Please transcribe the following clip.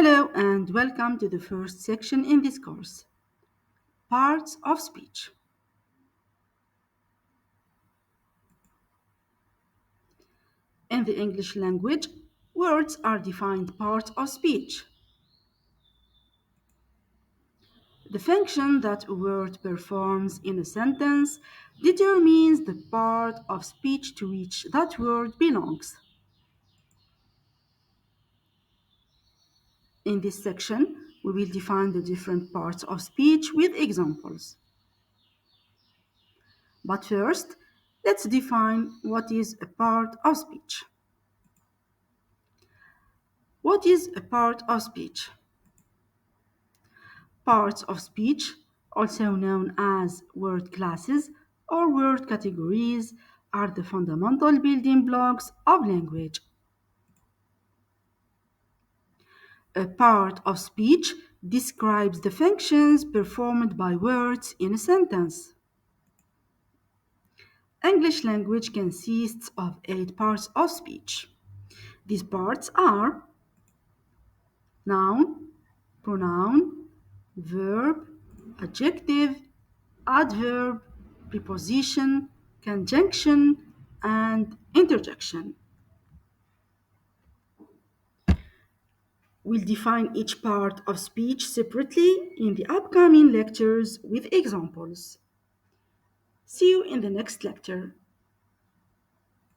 Hello and welcome to the first section in this course Parts of Speech. In the English language, words are defined parts of speech. The function that a word performs in a sentence determines the part of speech to which that word belongs. In this section, we will define the different parts of speech with examples. But first, let's define what is a part of speech. What is a part of speech? Parts of speech, also known as word classes or word categories, are the fundamental building blocks of language. A part of speech describes the functions performed by words in a sentence. English language consists of 8 parts of speech. These parts are noun, pronoun, verb, adjective, adverb, preposition, conjunction, and interjection. We'll define each part of speech separately in the upcoming lectures with examples. See you in the next lecture.